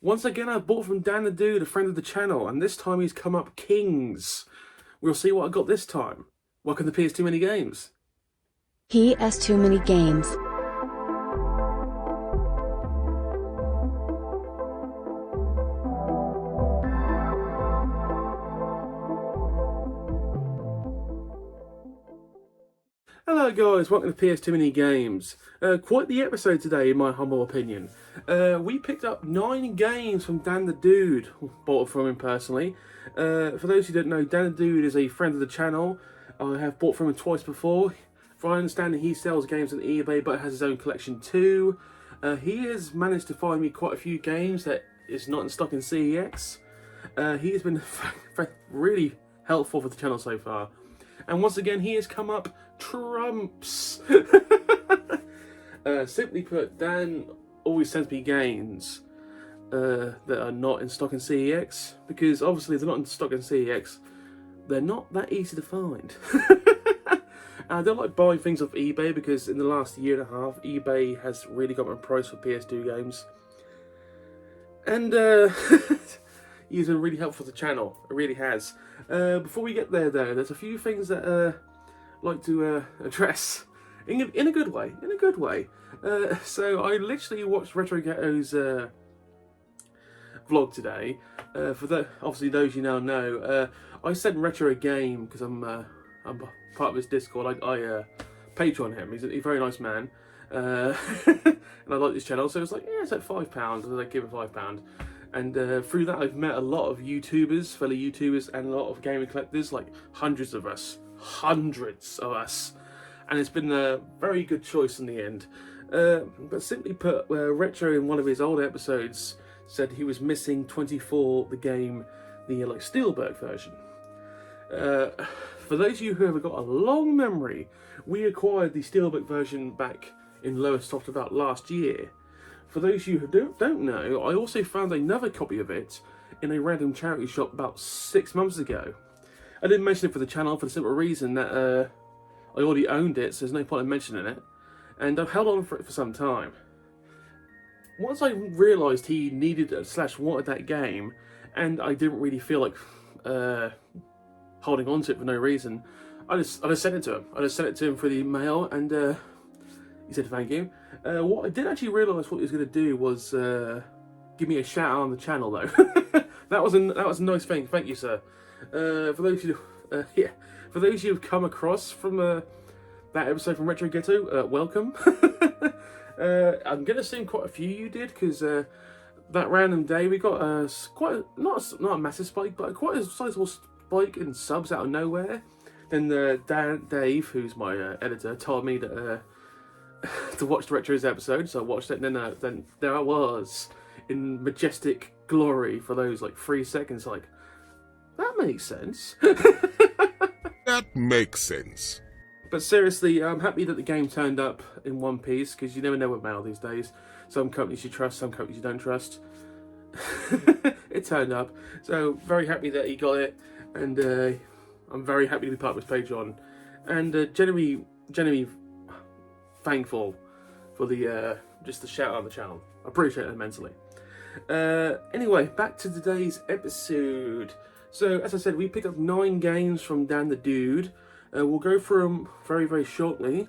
Once again, I bought from Dan the Dude, a friend of the channel, and this time he's come up kings. We'll see what I got this time. Welcome to PS Too Many Games. PS Too Many Games. Hello guys, welcome to PS Too Many Games. Quite the episode today in my humble opinion. We picked up 9 games from Dan the Dude, bought from him personally. For those who don't know, Dan the Dude is a friend of the channel. I have bought from him twice before. From my understanding, he sells games on eBay but has his own collection too. He has managed to find me quite a few games that is not in stock in CEX. He has been really helpful for the channel so far. And once again, he has come up trumps. Simply put, Dan always sends me games that are not in stock in CEX, because obviously if they're not in stock in CEX, they're not that easy to find. And I don't like buying things off eBay because in the last year and a half, eBay has really got my price for PS2 games. And he's been really helpful to the channel, it really has. Before we get there though, there's a few things that I'd like to address in a good way, so I literally watched Retro Ghetto's vlog today. Obviously those you now know, I sent Retro a game because I'm part of his Discord. I Patreon him. He's a very nice man, and I like this channel, so it's like, yeah, it's like £5. So I give him £5. And through that, I've met a lot of YouTubers, fellow YouTubers, and a lot of gaming collectors, like hundreds of us. And it's been a very good choice in the end. But simply put, Retro in one of his old episodes said he was missing 24, the game, the like Steelbook version. For those of you who have got a long memory, we acquired the Steelbook version back in Lowestoft about last year. For those of you who don't know, I also found another copy of it in a random charity shop about 6 months ago. I didn't mention it for the channel for the simple reason that I already owned it, so there's no point in mentioning it. And I've held on for it for some time. Once I realised he needed / wanted that game, and I didn't really feel like holding on to it for no reason, I just sent it to him. I just sent it to him through the mail, and he said thank you. What I didn't actually realise what he was going to do was give me a shout out on the channel though. that was a nice thing. Thank you, sir. For those of you, for those of you who've come across from that episode from Retro Ghetto, welcome. I'm going to assume quite a few you did, because that random day we got not a massive spike, but quite a sizable spike in subs out of nowhere. Then Dave, who's my editor, told me that to watch the Retro's episode, so I watched it, and then there I was in majestic glory for those like 3 seconds. Like, that makes sense. That makes sense. But seriously, I'm happy that the game turned up in one piece, because you never know with mail these days. Some companies you trust, some companies you don't trust. It turned up, so very happy that he got it, and I'm very happy to be part of his Patreon, and genuinely thankful for the just the shout out on the channel. I appreciate it immensely. Anyway, back to today's episode. So as I said, we picked up 9 games from Dan the Dude. We'll go through them very shortly.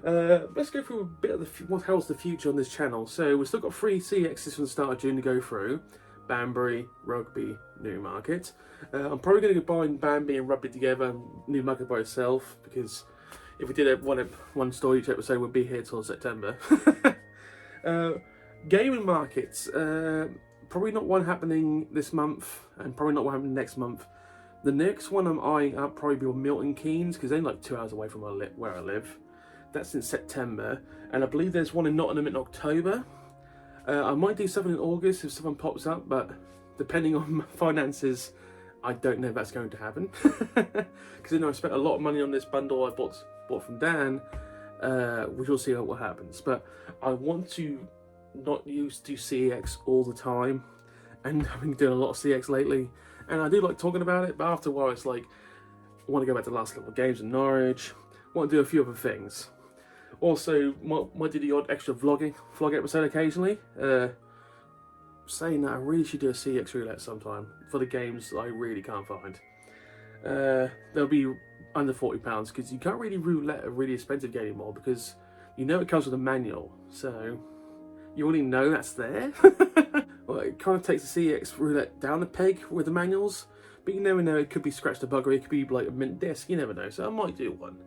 Let's go through a bit of what hell's the future on this channel. So we've still got 3 CXs from the start of June to go through: Banbury, Rugby, Newmarket. I'm probably going to combine Banbury and Rugby together, and Newmarket by itself, because if we did one store each episode, we'd be here till September. Gaming markets, probably not one happening this month, and probably not one happening next month. The next one I'm eyeing up probably be Milton Keynes, because they're like 2 hours away from where I live. That's in September, and I believe there's one in Nottingham in October. I might do something in August if someone pops up, but depending on my finances, I don't know if that's going to happen. Because I spent a lot of money on this bundle I bought from Dan, which we'll see what happens. But I want to not use to CX all the time, and I've been doing a lot of CX lately, and I do like talking about it, but after a while it's like, I want to go back to the last couple of games in Norwich, I want to do a few other things. Also, might do the odd extra vlog episode occasionally. saying that, I really should do a CX roulette sometime for the games I really can't find. They'll be under £40 because you can't really roulette a really expensive game anymore because you know it comes with a manual, so you already know that's there. Well, it kind of takes the CX roulette down a peg with the manuals, but you never know, it could be scratched a buggery, it could be like a mint disc, you never know, so I might do one.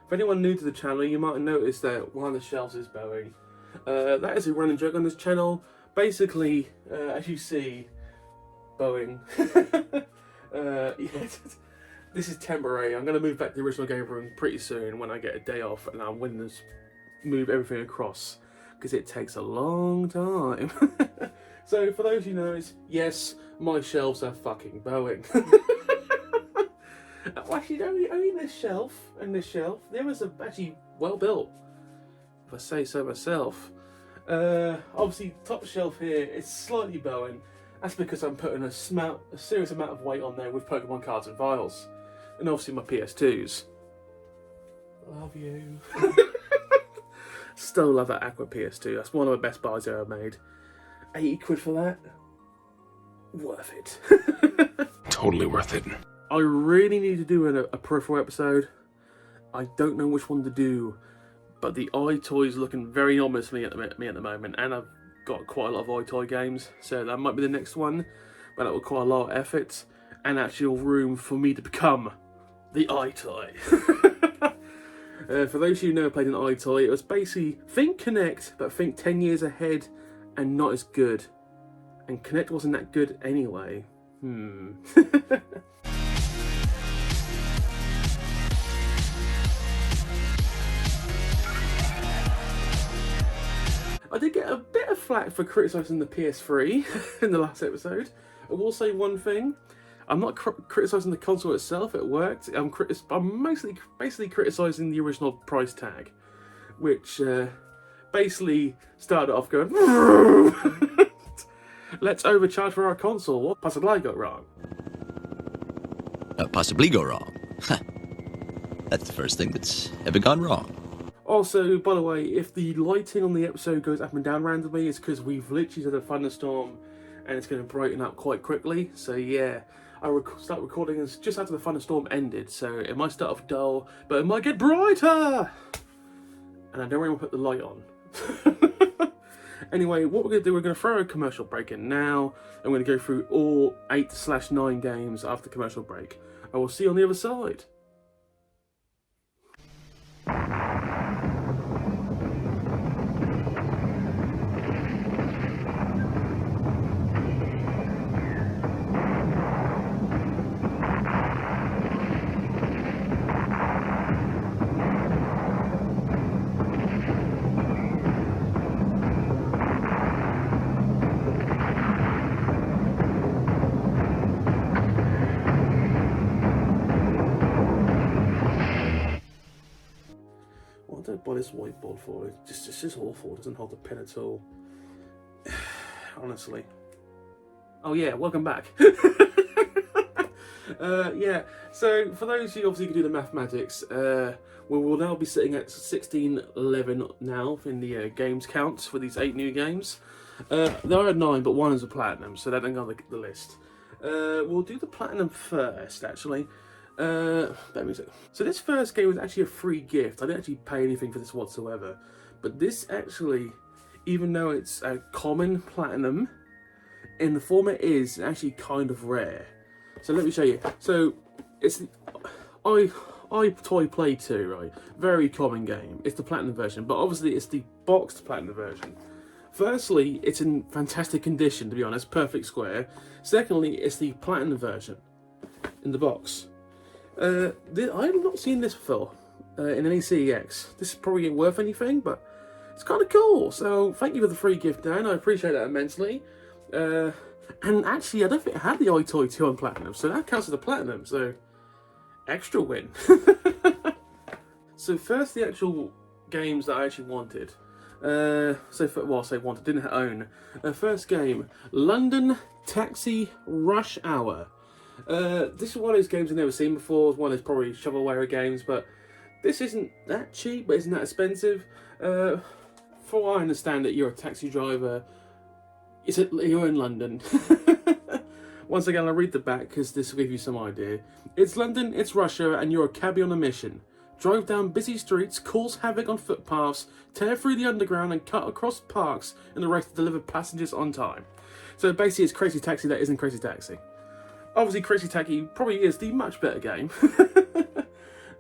If anyone new to the channel, you might have noticed that one of the shelves is bowing. That is a running joke on this channel. Basically, as you see, bowing. Yeah, this is temporary. I'm going to move back to the original game room pretty soon when I get a day off and I'm willing to move everything across because it takes a long time. So for those who know, yes, my shelves are fucking bowing. Well, actually, only this shelf and this shelf, there was actually well built, if I say so myself. Obviously, top shelf here is slightly bowing. That's because I'm putting a serious amount of weight on there with Pokemon cards and vials. And obviously my PS2s. Love you. Still love that Aqua PS2. That's one of the best buys I ever made. 80 quid for that? Worth it. Totally worth it. I really need to do a peripheral episode. I don't know which one to do, but the EyeToy is looking very ominous at me at the moment, and I've got quite a lot of EyeToy games, so that might be the next one, but that will require a lot of effort and actual room for me to become the EyeToy. For those of you who never played an EyeToy, it was basically think Connect, but think 10 years ahead and not as good. And Connect wasn't that good anyway. I did get a bit of flack for criticising the PS3 in the last episode. I will say one thing. I'm not criticising the console itself, it worked. I'm basically criticising the original price tag, which basically started off going, let's overcharge for our console. What possibly got wrong? Possibly go wrong. That's the first thing that's ever gone wrong. Also, by the way, if the lighting on the episode goes up and down randomly, it's because we've literally had a thunderstorm and it's going to brighten up quite quickly. So yeah, I start recording this just after the thunderstorm ended, so it might start off dull, but it might get brighter! And I don't really want to put the light on. Anyway, what we're going to do, we're going to throw a commercial break in now. I'm going to go through all 8/9 games after the commercial break. I will see you on the other side. What did I buy this whiteboard for? It's just awful. It doesn't hold the pen at all. Honestly. Oh yeah, welcome back. Yeah, so for those who obviously can do the mathematics, we will now be sitting at 1611 now in the games count for these 8 new games. There are 9, but 1 is a platinum, so that doesn't go on the list. We'll do the platinum first, actually. So this first game was actually a free gift. I didn't actually pay anything for this whatsoever. But this actually, even though it's a common platinum, in the format is actually kind of rare. So let me show you. So it's the EyeToy Play 2, right? Very common game. It's the platinum version, but obviously it's the boxed platinum version. Firstly, it's in fantastic condition, to be honest, perfect square. Secondly, it's the platinum version in the box. I've not seen this before in any CEX. This is probably ain't worth anything, but it's kind of cool. So thank you for the free gift, Dan. I appreciate that immensely. And actually, I don't think I had the EyeToy 2 on platinum, so that counts as a platinum. So extra win. So first, the actual games that I actually wanted. I say wanted, didn't own. First game, London Taxi Rush Hour. This is one of those games I've never seen before. It's one of those probably shovelware games, but this isn't that cheap, but isn't that expensive. for what I understand it, you're a taxi driver. You're in London. Once again, I'll read the back because this will give you some idea. It's London, it's Russia, and you're a cabbie on a mission. Drive down busy streets, cause havoc on footpaths, tear through the underground, and cut across parks in the race to deliver passengers on time. So basically, it's Crazy Taxi that isn't Crazy Taxi. Obviously, Crazy Taxi probably is the much better game.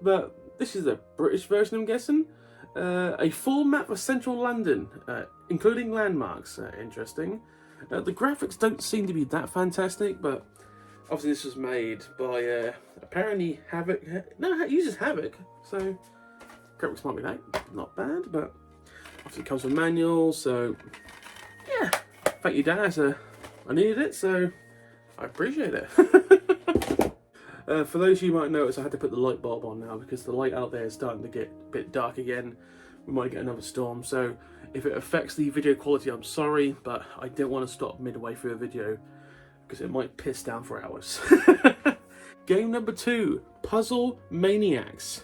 But this is a British version, I'm guessing. A full map of central London, including landmarks. Interesting. The graphics don't seem to be that fantastic, but obviously this was made by apparently Havoc. No, it uses Havoc, so graphics might be not bad, but obviously it comes with manual, so yeah. Thank you, Dan. I needed it, so I appreciate it. For those of you who might notice, I had to put the light bulb on now because the light out there is starting to get a bit dark again. We might get another storm, so if it affects the video quality, I'm sorry, but I didn't want to stop midway through a video because it might piss down for hours. Game number 2, Puzzle Maniacs.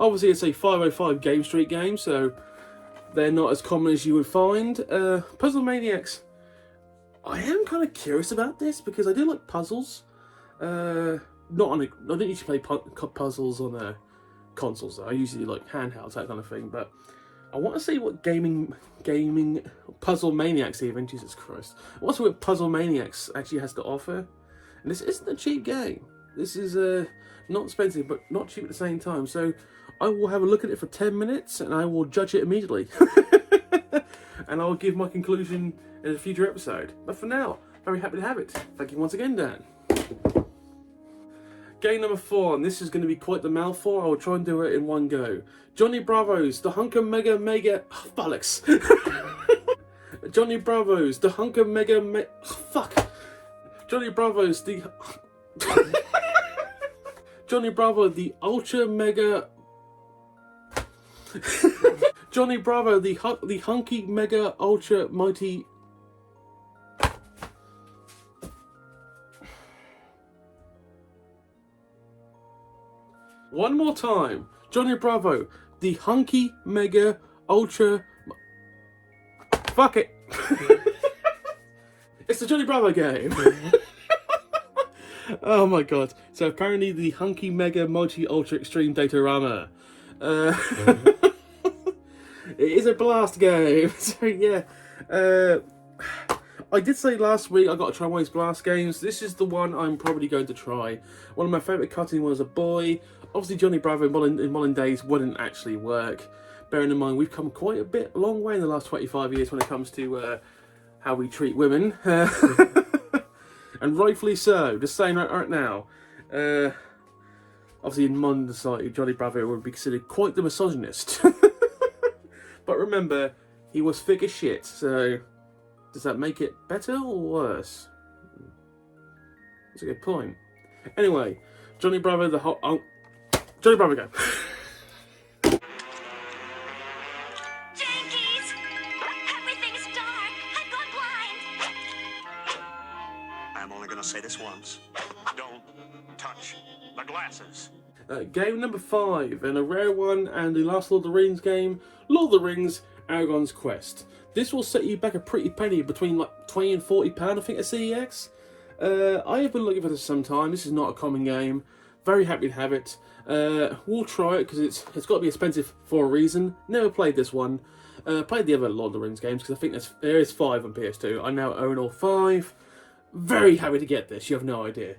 Obviously, it's a 505 Game Street game, so they're not as common as you would find. Puzzle Maniacs. I am kind of curious about this because I do like puzzles. I don't usually play puzzles on consoles though. I usually like handhelds, that kind of thing. But I want to see what gaming Puzzle Maniacs even, Jesus Christ. I want to see what Puzzle Maniacs actually has to offer. And this isn't a cheap game. This is not expensive, but not cheap at the same time. So I will have a look at it for 10 minutes and I will judge it immediately. And I'll give my conclusion in a future episode. But for now, very happy to have it. Thank you once again, Dan. Game number 4, and this is going to be quite the mouthful. I will try and do it in one go. Johnny Bravo's The Hunker Mega bollocks. Johnny Bravo's The Hunker Mega fuck. Johnny Bravo's the Johnny Bravo the Ultra Mega Johnny Bravo the Hunky Mega Ultra Mighty. One more time. Johnny Bravo, the Hunky Mega Ultra. Fuck it. It's the Johnny Bravo game. Oh my god. So apparently the Hunky Mega Multi Ultra Extreme Date-O-Rama. It is a blast game. So yeah. I did say last week I got to try one of these blast games. This is the one I'm probably going to try. One of my favourite cartoons when I was a boy. Obviously Johnny Bravo in modern days wouldn't actually work. Bearing in mind we've come quite a long way in the last 25 years when it comes to how we treat women. And rightfully so, just saying right now. Obviously in modern society Johnny Bravo would be considered quite the misogynist. But remember, he was thick as shit, so does that make it better or worse? That's a good point. Anyway, Johnny Bravo Johnny Bravo go. Jinkies! Everything's dark! I've gone blind! I'm only gonna say this once. Don't touch the glasses. Game number 5, and a rare one, and the last Lord of the Rings game, Lord of the Rings, Aragorn's Quest. This will set you back a pretty penny, between like £20 and £40, I think, at CEX. I have been looking for this some time. This is not a common game. Very happy to have it. We'll try it because it's got to be expensive for a reason. Never played this one. Played the other Lord of the Rings games because I think there is 5 on PS2. I now own all 5. Very happy to get this. You have no idea.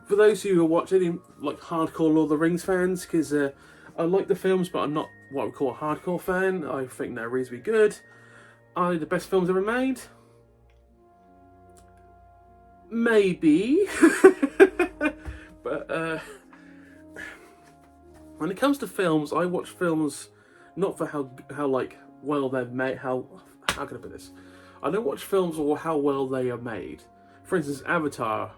For those who are watching, like hardcore Lord of the Rings fans, because I like the films, but I'm not what I would call a hardcore fan. I think they're reasonably good. Are they the best films ever made? Maybe. But when it comes to films, I watch films not for how like well they're made. How can I put this? I don't watch films for how well they are made. For instance, Avatar.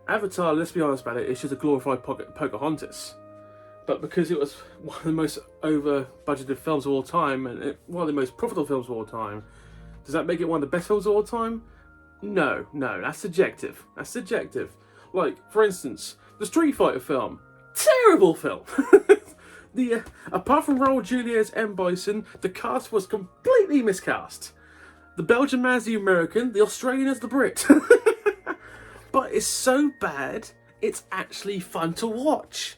Avatar, let's be honest about it, it's just a glorified Pocahontas. But because it was one of the most over-budgeted films of all time, and one of the most profitable films of all time, does that make it one of the best films of all time? No, that's subjective. That's subjective. Like, for instance, the Street Fighter film. Terrible film! Apart from Raul Julia as M. Bison, the cast was completely miscast. The Belgian man's the American, the Australian is the Brit. But it's so bad, it's actually fun to watch.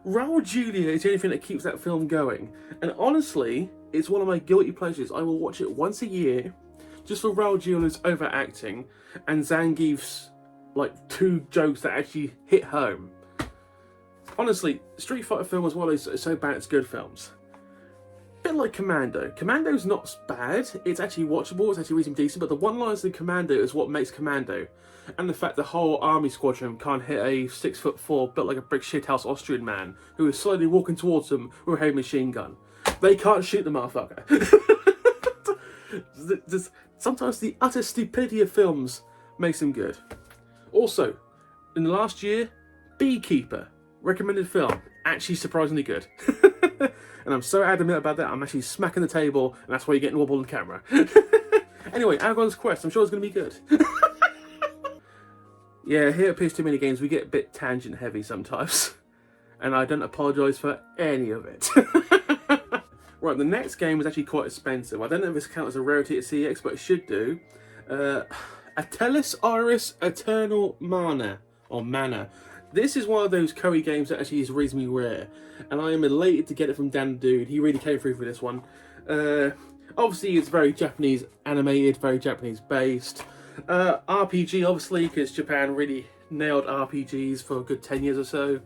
Raul Julia is the only thing that keeps that film going. And honestly, it's one of my guilty pleasures. I will watch it once a year, just for Raul Julia's overacting and Zangief's, like, 2 jokes that actually hit home. Honestly, Street Fighter film was one of those so bad it's good films. Bit like Commando. Commando's not bad, it's actually watchable, it's actually reasonably decent, but the one-liners in Commando is what makes Commando. And the fact the whole army squadron can't hit a 6'4", built like a brick shithouse Austrian man, who is slowly walking towards them with a heavy machine gun. They can't shoot the motherfucker. Sometimes the utter stupidity of films makes them good. Also, in the last year, Beekeeper. Recommended film. Actually surprisingly good. And I'm so adamant about that, I'm actually smacking the table, and that's why you're getting wobbled on camera. Anyway, Aragorn's Quest. I'm sure it's going to be good. Yeah, here at PS2 Mini Games, we get a bit tangent heavy sometimes. And I don't apologise for any of it. Right, the next game is actually quite expensive. I don't know if this counts as a rarity at CEX, but it should do. Atelier Eternal Mana. Or Mana. This is one of those Koei games that actually is reasonably rare. And I am elated to get it from Dan Dude. He really came through for this one. Obviously, it's very Japanese animated, very Japanese based. RPG, obviously, because Japan really nailed RPGs for a good 10 years or so.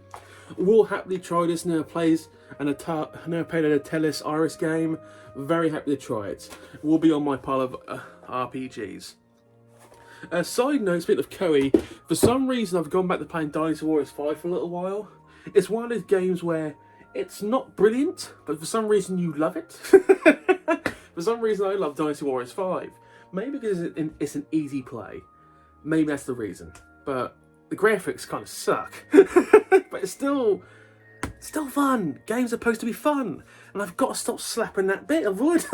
We'll happily try this. Never played an Atelier Iris game. Very happy to try it. Will be on my pile of RPGs. Side note, speaking of Koei, for some reason I've gone back to playing Dynasty Warriors 5 for a little while. It's one of those games where it's not brilliant, but for some reason you love it. For some reason I love Dynasty Warriors 5. Maybe because it's an easy play. Maybe that's the reason. But the graphics kind of suck. But it's still fun. Games are supposed to be fun. And I've got to stop slapping that bit of wood.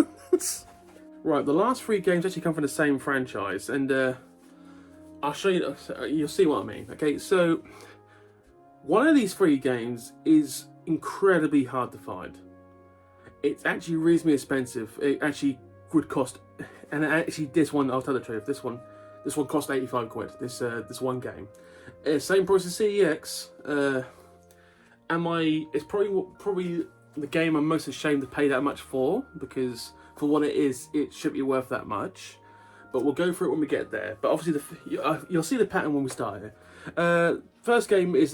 Right, the last 3 games actually come from the same franchise. And I'll show you, you'll see what I mean. Okay, so one of these 3 games is incredibly hard to find. It's actually reasonably expensive. It actually would cost, and actually this one, I'll tell the truth, this one cost 85 quid, this one game. Same price as CEX, it's probably the game I'm most ashamed to pay that much for, because for what it is, it should be worth that much. But we'll go through it when we get there. But obviously, you'll see the pattern when we start here. First game is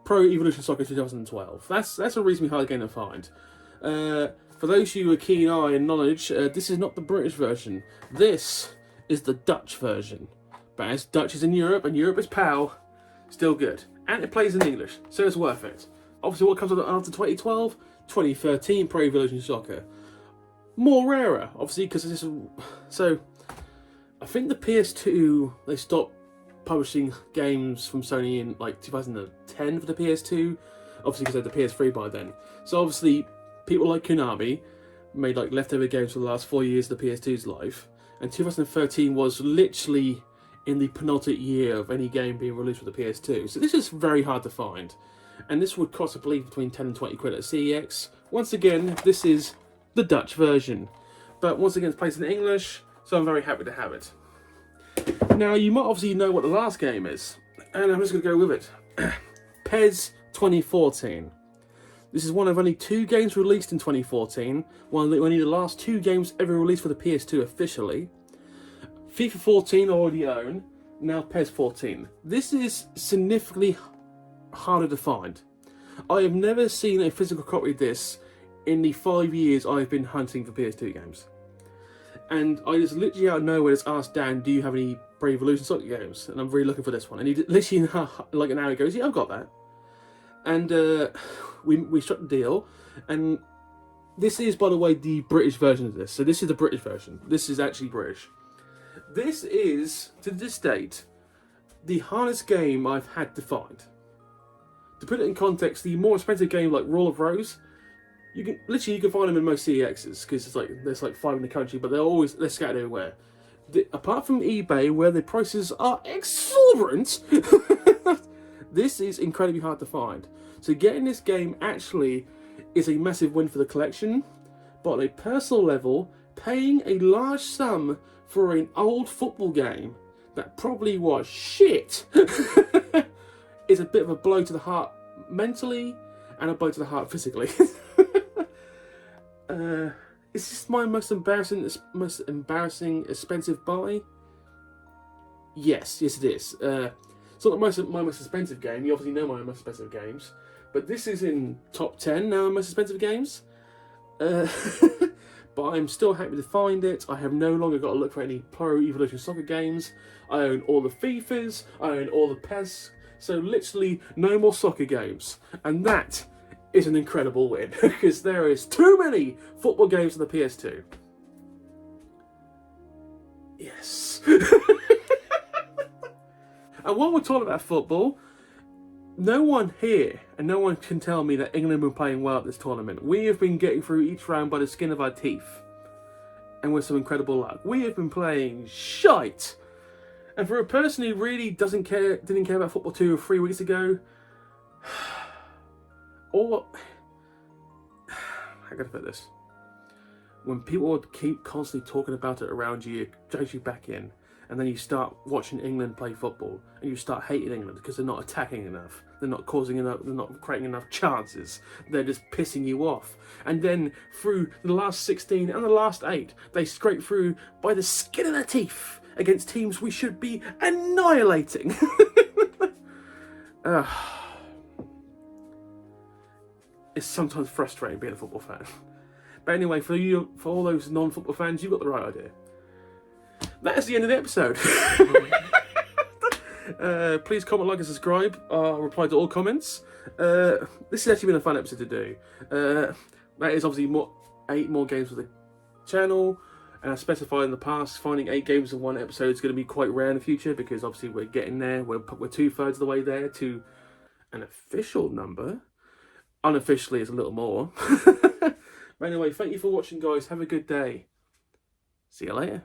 Pro Evolution Soccer 2012. That's a reasonably hard game to find. For those of you with keen eye and knowledge, this is not the British version. This is the Dutch version. But as Dutch is in Europe, and Europe is PAL, still good. And it plays in English, so it's worth it. Obviously, what comes after 2012? 2013 Pro Evolution Soccer. More rarer, obviously, because this is... So, I think the PS2, they stopped publishing games from Sony in, like, 2010 for the PS2. Obviously, because they had the PS3 by then. So, obviously, people like Konami made, like, leftover games for the last 4 years of the PS2's life. And 2013 was literally in the penultimate year of any game being released for the PS2. So this is very hard to find. And this would cost, I believe, between 10 and 20 quid at CEX. Once again, this is the Dutch version. But once again, it's placed in English, so I'm very happy to have it. Now, you might obviously know what the last game is. And I'm just going to go with it. PES 2014. This is one of only 2 games released in 2014. One of the only the last 2 games ever released for the PS2 officially. FIFA 14 I already own, now PES 14. This is significantly harder to find. I have never seen a physical copy of this in the 5 years I've been hunting for PS2 games. And I just literally out of nowhere just asked Dan, do you have any Pro Evolution Soccer games? And I'm really looking for this one. And he literally, like an hour ago, goes, yeah, I've got that. And we struck the deal. And this is, by the way, the British version of this. So this is the British version. This is actually British. This is, to this date, the hardest game I've had to find. To put it in context, the more expensive game like Rule of Rose, you can find them in most CEXs because there's like 5 in the country, but they're scattered everywhere. Apart from eBay, where the prices are exorbitant, this is incredibly hard to find. So getting this game actually is a massive win for the collection, but on a personal level, paying a large sum for an old football game that probably was shit is a bit of a blow to the heart mentally and a blow to the heart physically. Is this my most embarrassing expensive buy? Yes, it is. It's not my most expensive game. You obviously know my most expensive games, but this is in top 10 now. Most expensive games. But I'm still happy to find it. I have no longer got to look for any Pro Evolution Soccer games. I own all the FIFAs. I own all the PES. So literally no more soccer games, and that is an incredible win because there is too many football games on the PS2. Yes. And while we're talking about football, no one here and no one can tell me that England have been playing well at this tournament. We have been getting through each round by the skin of our teeth, and with some incredible luck. We have been playing shite. And for a person who really didn't care about football 2 or 3 weeks ago, or how can I put this? When people would keep constantly talking about it around you, it drags you back in, and then you start watching England play football, and you start hating England because they're not attacking enough, they're not causing enough, they're not creating enough chances, they're just pissing you off. And then through the last 16 and the last 8, they scrape through by the skin of their teeth against teams we should be annihilating. It's sometimes frustrating being a football fan. But anyway, for all those non-football fans, you've got the right idea. That is the end of the episode. Please comment, like, and subscribe. I'll reply to all comments. This has actually been a fun episode to do. That is obviously 8 more games for the channel. And I specified in the past, finding 8 games in one episode is going to be quite rare in the future because obviously we're getting there. We're 2/3 of the way there to an official number. Unofficially, it's a little more. But anyway, thank you for watching, guys. Have a good day. See you later.